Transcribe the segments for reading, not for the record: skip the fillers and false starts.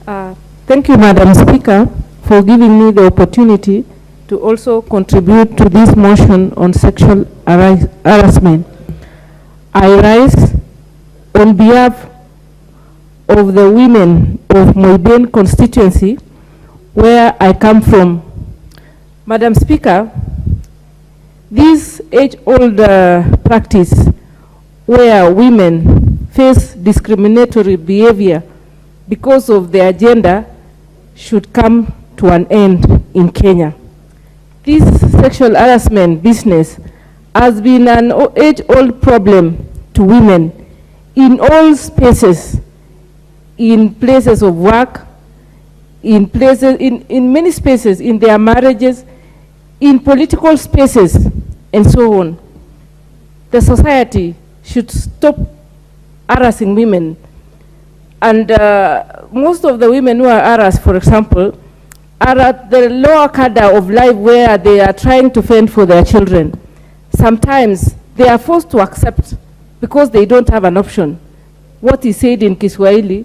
Thank you, Madam Speaker, for giving me the opportunity to also contribute to this motion on sexual harassment. I rise on behalf of the women of Moiben constituency, where I come from. Madam Speaker, this age-old practice where women face discriminatory behavior because of their gender should come to an end in Kenya. This sexual harassment business has been an age-old problem to women in all spaces, in places of work, in many spaces, in their marriages, in political spaces, and so on. The society should stop harassing women. And most of the women who are harassed, for example, are at the lower cadre of life where they are trying to fend for their children. Sometimes they are forced to accept because they don't have an option. What is said in Kiswahili,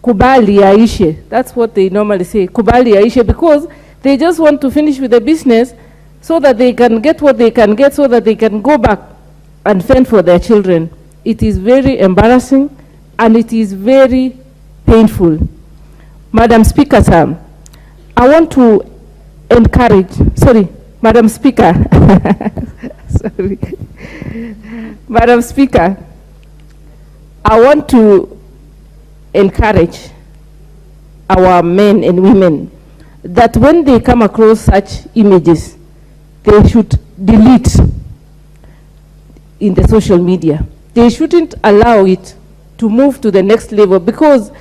kubali yaishe. That's what they normally say, kubali yaishe, because they just want to finish with the business so that they can get what they can get, so that they can go back and fend for their children. It is very embarrassing and it is very painful. Madam Speaker, sir, I want to encourage, sorry, Madam Speaker, sorry. Madam Speaker, I want to encourage our men and women that when they come across such images, they should delete in the social media. They shouldn't allow it to move to the next level because,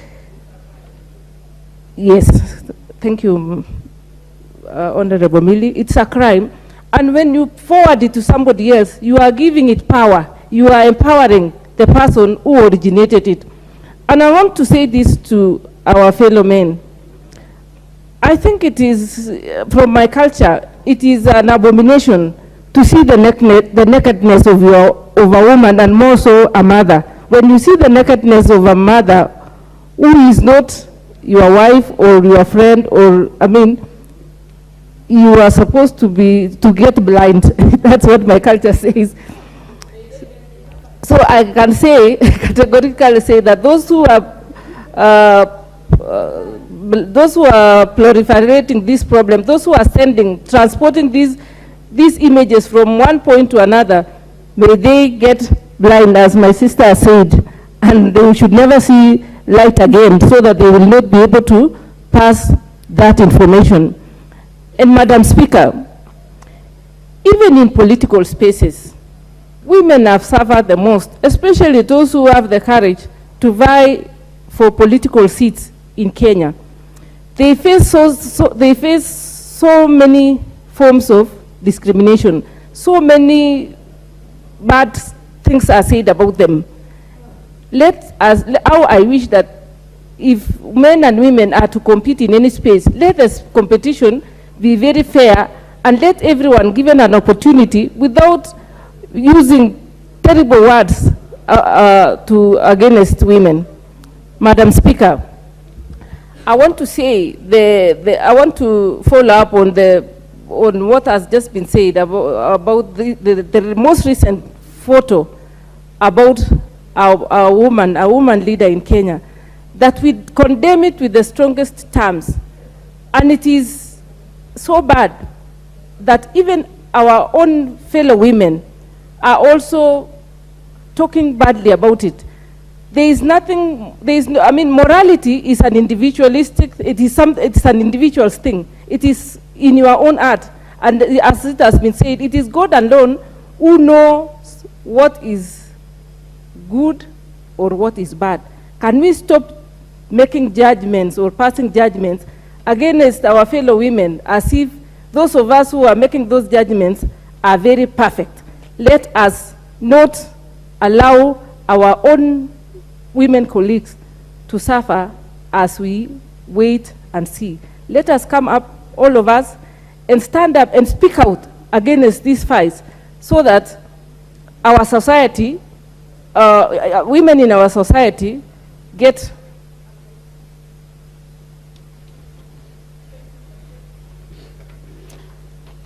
yes, thank you, Honorable Millie, it's a crime. And when you forward it to somebody else, you are giving it power. You are empowering the person who originated it. And I want to say this to our fellow men. I think it is, from my culture, it is an abomination to see the nakedness of a woman, and more so a mother. When you see the nakedness of a mother who is not your wife or your friend, or, I mean, you are supposed to get blind. That's what my culture says. So I can say, categorically say that those who are proliferating this problem, those who are transporting these images from one point to another, may they get blind, as my sister said, and they should never see light again, so that they will not be able to pass that information. And Madam Speaker, even in political spaces, women have suffered the most, especially those who have the courage to vie for political seats in Kenya. They face so many forms of discrimination. So many bad things are said about them. How I wish that if men and women are to compete in any space, let the competition be very fair and let everyone given an opportunity without using terrible words against women. Madam Speaker, I want to say, I want to follow up on what has just been said about the most recent photo about a woman leader in Kenya, that we condemn it with the strongest terms. And it is so bad that even our own fellow women are also talking badly about it. I mean, morality is an individualistic, it's an individual's thing. It is in your own heart. And as it has been said, it is God alone who knows what is good or what is bad. Can we stop making judgments or passing judgments against our fellow women as if those of us who are making those judgments are very perfect? Let us not allow our own women colleagues to suffer as we wait and see. Let us come up, all of us, and stand up and speak out against these fights so that our society, women in our society get